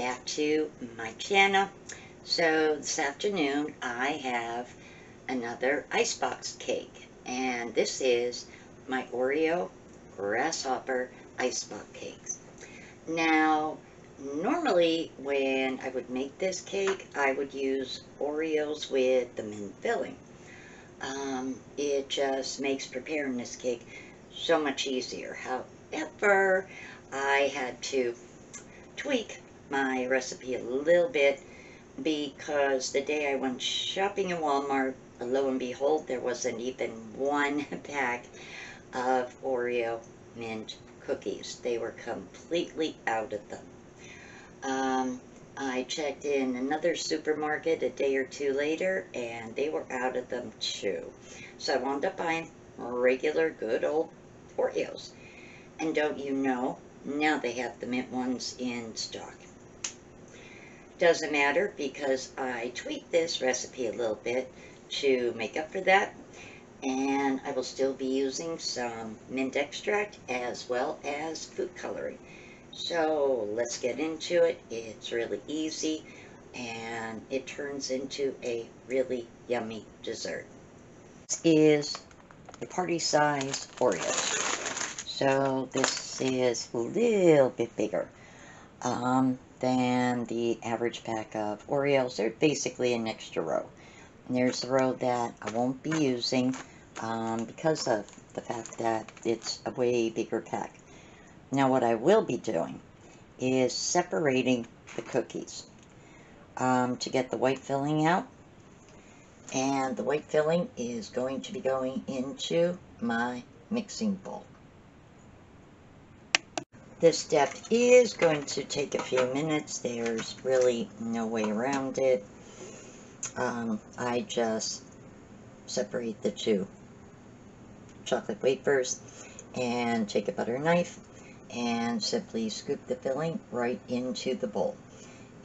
back to my channel. So this afternoon I have another icebox cake, and this is my Oreo Grasshopper icebox cakes. Now normally when I would make this cake I would use Oreos with the mint filling. It just makes preparing this cake so much easier. However, I had to tweak my recipe a little bit because the day I went shopping in Walmart, lo and behold, there wasn't even one pack of Oreo mint cookies. They were completely out of them. I checked in another supermarket a day or two later and they were out of them too. So I wound up buying regular good old Oreos. And don't you know, now they have the mint ones in stock. Doesn't matter because I tweaked this recipe a little bit to make up for that, and I will still be using some mint extract as well as food coloring. So let's get into it. It's really easy and it turns into a really yummy dessert. This is a party size Oreos. So this is a little bit bigger than the average pack of Oreos. They're basically an extra row. And there's the row that I won't be using because of the fact that it's a way bigger pack. Now what I will be doing is separating the cookies to get the white filling out. And the white filling is going to be going into my mixing bowl. This step is going to take a few minutes. There's really no way around it. I just separate the two chocolate wafers and take a butter knife and simply scoop the filling right into the bowl.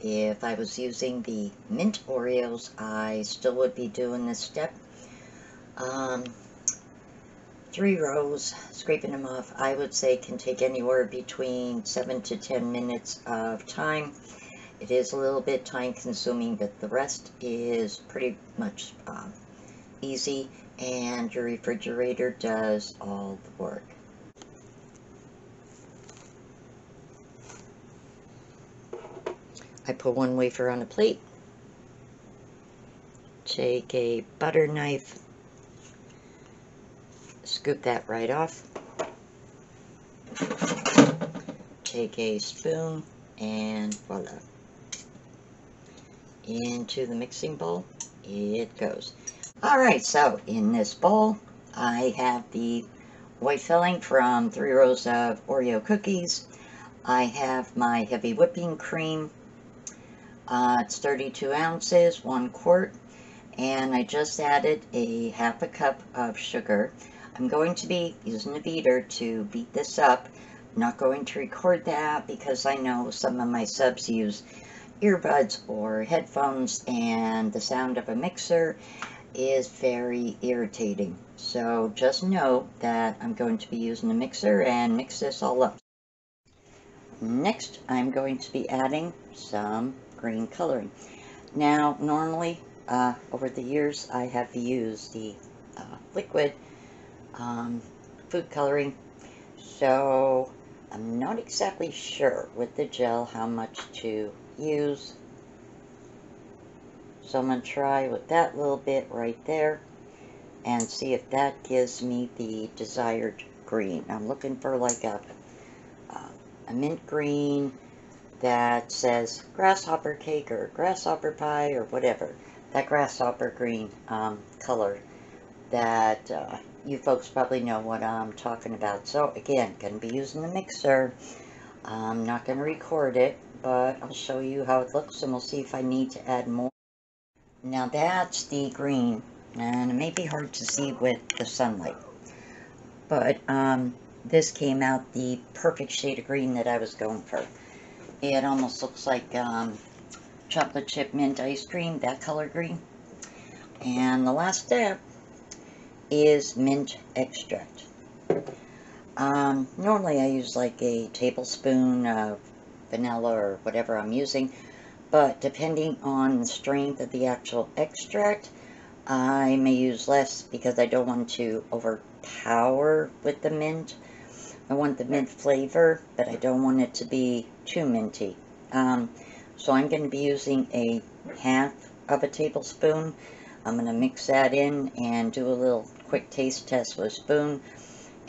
If I was using the mint Oreos, I still would be doing this step. 3 rows, scraping them off, I would say can take anywhere between 7 to 10 minutes of time. It is a little bit time consuming, but the rest is pretty much easy, and your refrigerator does all the work. I put one wafer on a plate, take a butter knife, scoop that right off, take a spoon, and voila, into the mixing bowl it goes. Alright, so in this bowl I have the white filling from 3 rows of Oreo cookies. I have my heavy whipping cream. It's 32 ounces, 1 quart, and I just added a half a cup of sugar. I'm going to be using a beater to beat this up. I'm not going to record that because I know some of my subs use earbuds or headphones and the sound of a mixer is very irritating. So just know that I'm going to be using a mixer and mix this all up. Next, I'm going to be adding some green coloring. Now, normally, over the years, I have used the liquid food coloring, so I'm not exactly sure with the gel how much to use. So I'm going to try with that little bit right there and see if that gives me the desired green. I'm looking for like a mint green that says grasshopper cake or grasshopper pie or whatever. That grasshopper green color that you folks probably know what I'm talking about. So again, going to be using the mixer. I'm not going to record it, but I'll show you how it looks and we'll see if I need to add more. Now that's the green, and it may be hard to see with the sunlight, but this came out the perfect shade of green that I was going for. It almost looks like chocolate chip mint ice cream, that color green. And the last step is mint extract. Normally I use like a tablespoon of vanilla or whatever I'm using. But depending on the strength of the actual extract, I may use less because I don't want to overpower with the mint. I want the mint flavor, but I don't want it to be too minty. So I'm going to be using a half of a tablespoon. I'm going to mix that in and do a little quick taste test with a spoon.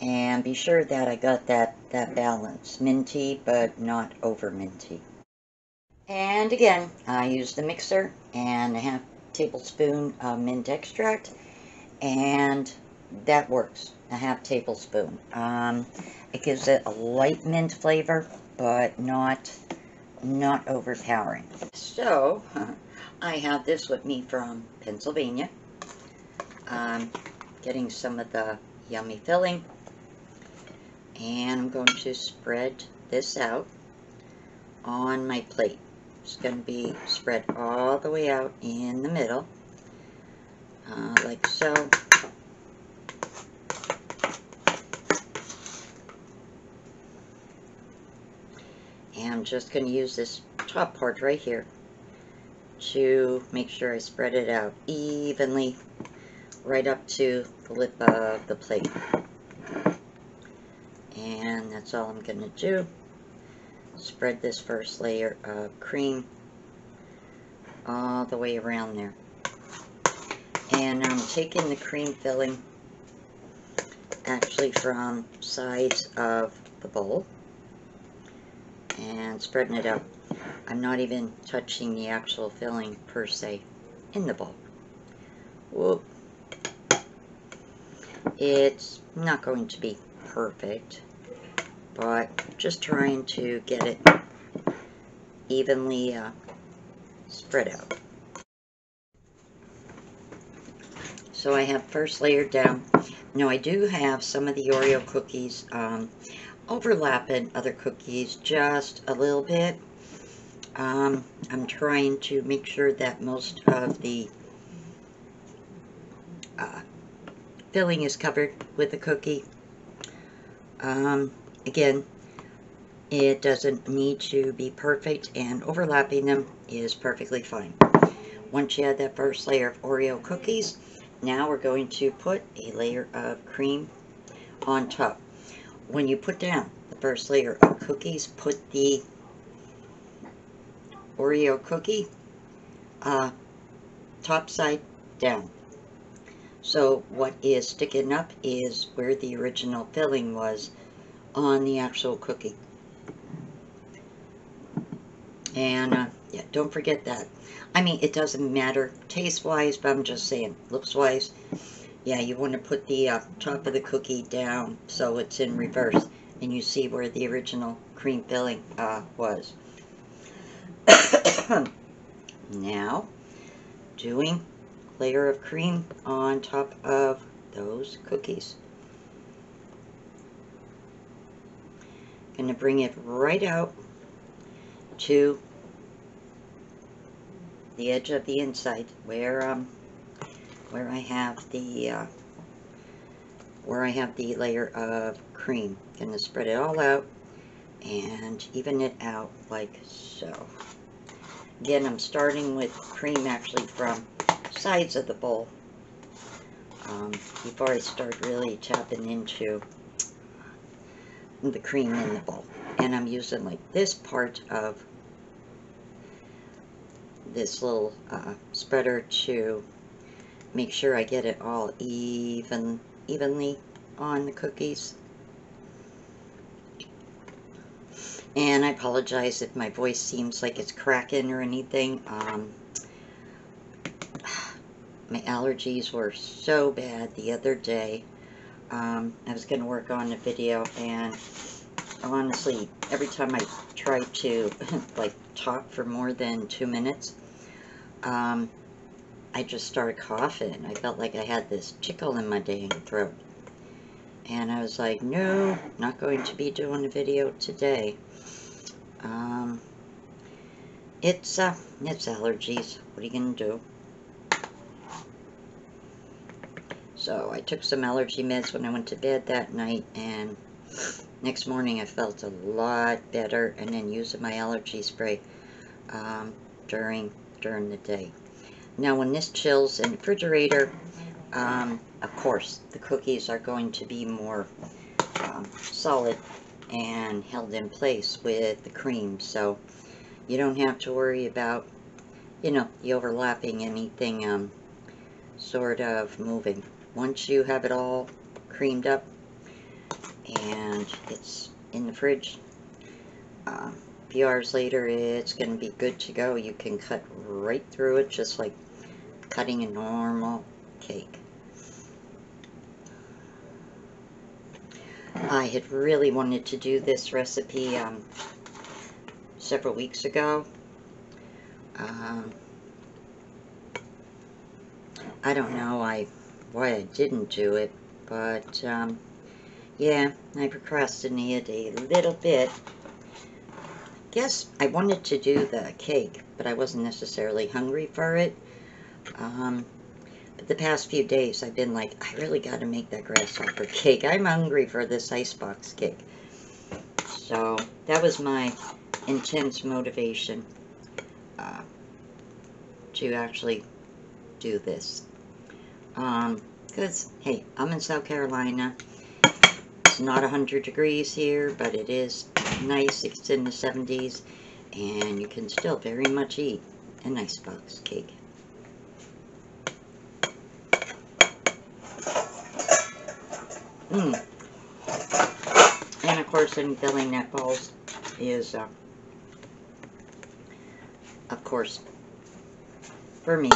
And be sure that I got that balance. Minty, but not over minty. And again, I used the mixer and a half tablespoon of mint extract. And that works. A half tablespoon. It gives it a light mint flavor, but not overpowering. So, I have this with me from Pennsylvania. Getting some of the yummy filling. And I'm going to spread this out on my plate. It's going to be spread all the way out in the middle, like so. And I'm just going to use this top part right here to make sure I spread it out evenly right up to the lip of the plate. And that's all I'm going to do. Spread this first layer of cream all the way around there. And I'm taking the cream filling actually from sides of the bowl and spreading it out. I'm not even touching the actual filling per se in the bowl. Whoop. It's not going to be perfect, but just trying to get it evenly spread out. So I have first layer down. Now I do have some of the Oreo cookies overlapping other cookies just a little bit. I'm trying to make sure that most of the filling is covered with the cookie. Again, it doesn't need to be perfect, and overlapping them is perfectly fine. Once you add that first layer of Oreo cookies, now we're going to put a layer of cream on top. When you put down the first layer of cookies, put the Oreo cookie top side down. So what is sticking up is where the original filling was on the actual cookie. And yeah, don't forget that. I mean, it doesn't matter taste-wise, but I'm just saying, looks-wise, yeah, you want to put the top of the cookie down so it's in reverse, and you see where the original cream filling was. Now, doing layer of cream on top of those cookies. Going to bring it right out to the edge of the inside where I have the layer of cream. Going to spread it all out and even it out like so. Again, I'm starting with cream actually from sides of the bowl before I start really tapping into the cream in the bowl. And I'm using like this part of this little spreader to make sure I get it all evenly on the cookies. And I apologize if my voice seems like it's cracking or anything. My allergies were so bad the other day. I was going to work on a video, and honestly, every time I tried to like talk for more than 2 minutes, I just started coughing. I felt like I had this tickle in my dang throat. And I was like, no, not going to be doing a video today. It's allergies. What are you going to do? So I took some allergy meds when I went to bed that night, and Next morning I felt a lot better, and then using my allergy spray during the day. Now when this chills in the refrigerator, of course the cookies are going to be more solid and held in place with the cream, so you don't have to worry about, you know, the overlapping, anything sort of moving. Once you have it all creamed up and it's in the fridge, a few hours later it's going to be good to go. You can cut right through it just like cutting a normal cake. I had really wanted to do this recipe several weeks ago. I don't know why I didn't do it, but yeah, I procrastinated a little bit. Guess I wanted to do the cake, but I wasn't necessarily hungry for it. But the past few days I've been like, I really got to make that grasshopper cake. I'm hungry for this icebox cake. So that was my intense motivation to actually do this. Because, hey, I'm in South Carolina. It's not 100 degrees here, but it is nice. It's in the 70s, and you can still very much eat an icebox cake. And of course, any filling that falls is, of course, for me.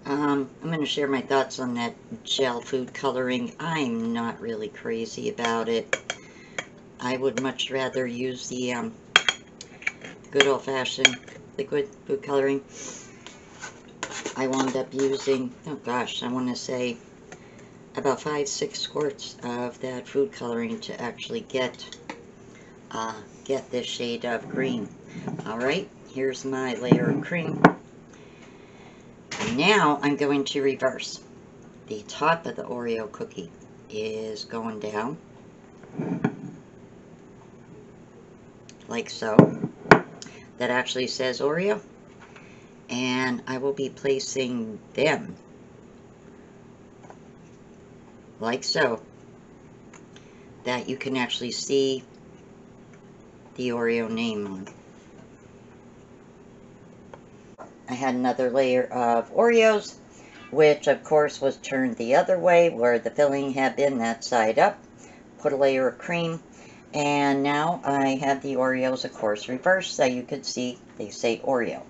I'm going to share my thoughts on that gel food coloring. I'm not really crazy about it. I would much rather use the good old-fashioned liquid food coloring. I wound up using, oh gosh, I want to say about 5-6 squirts of that food coloring to actually get this shade of green. Alright, here's my layer of cream. Now I'm going to reverse. The top of the Oreo cookie is going down, like so. That actually says Oreo. And I will be placing them, like so, that you can actually see the Oreo name on. I had another layer of Oreos, which of course was turned the other way where the filling had been, that side up. Put a layer of cream, and now I have the Oreos, of course, reversed so you could see they say Oreo.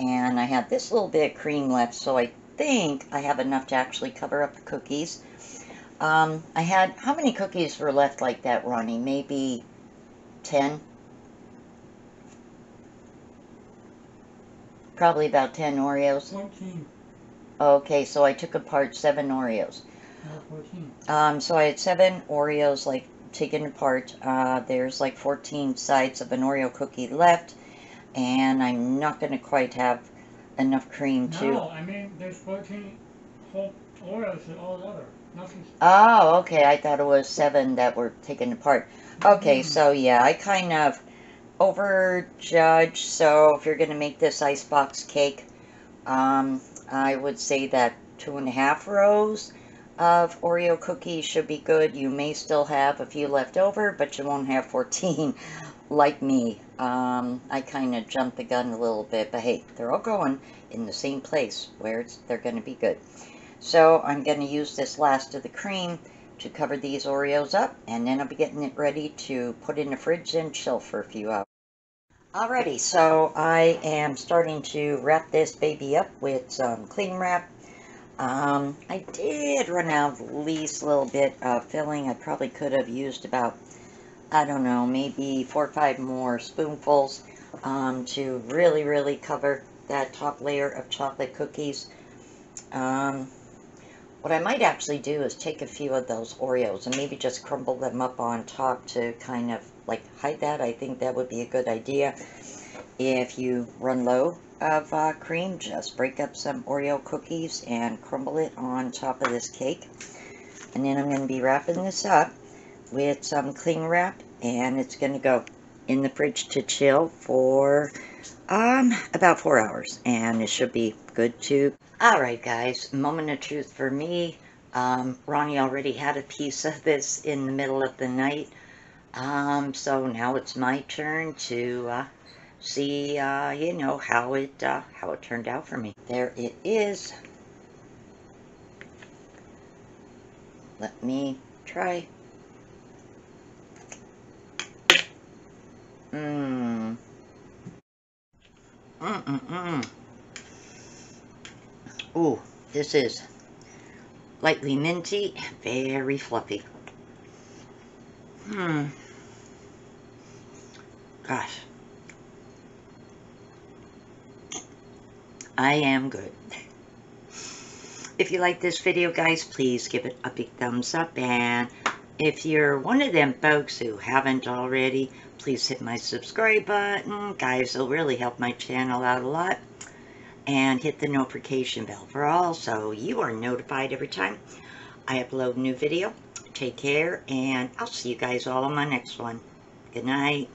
And I have this little bit of cream left, so I think I have enough to actually cover up the cookies. I had, how many cookies were left like that, Ronnie? Maybe 10? Probably about 10 Oreos. 14. Okay, so I took apart 7 Oreos. 14. So I had 7 Oreos, like, taken apart. There's like 14 sides of an Oreo cookie left, and I'm not going to quite have enough cream to... No, I mean, there's 14 whole Oreos all together. Nothing. Oh, okay, I thought it was 7 that were taken apart. Okay, so yeah, I kind of overjudged. So if you're going to make this icebox cake, I would say that 2.5 rows of Oreo cookies should be good. You may still have a few left over, but you won't have 14 like me. I kind of jumped the gun a little bit, but hey, they're all going in the same place where they're going to be good. So I'm going to use this last of the cream to cover these Oreos up, and then I'll be getting it ready to put in the fridge and chill for a few hours. Alrighty, so I am starting to wrap this baby up with some cling wrap. I did run out of the least little bit of filling. I probably could have used about, I don't know, maybe 4 or 5 more spoonfuls to really cover that top layer of chocolate cookies. What I might actually do is take a few of those Oreos and maybe just crumble them up on top to kind of like hide that. I think that would be a good idea if you run low of cream. Just break up some Oreo cookies and crumble it on top of this cake. And then I'm going to be wrapping this up with some cling wrap, and it's going to go in the fridge to chill for about 4 hours, and it should be good to. Alright guys, moment of truth for me. Ronnie already had a piece of this in the middle of the night, so now it's my turn to see you know, how it turned out for me. There it is. Let me try. Ooh, this is lightly minty, very fluffy. Gosh. I am good. If you like this video, guys, please give it a big thumbs up. And if you're one of them folks who haven't already, please hit my subscribe button. Guys, it'll really help my channel out a lot. And hit the notification bell for all, so you are notified every time I upload a new video. Take care, and I'll see you guys all on my next one. Good night.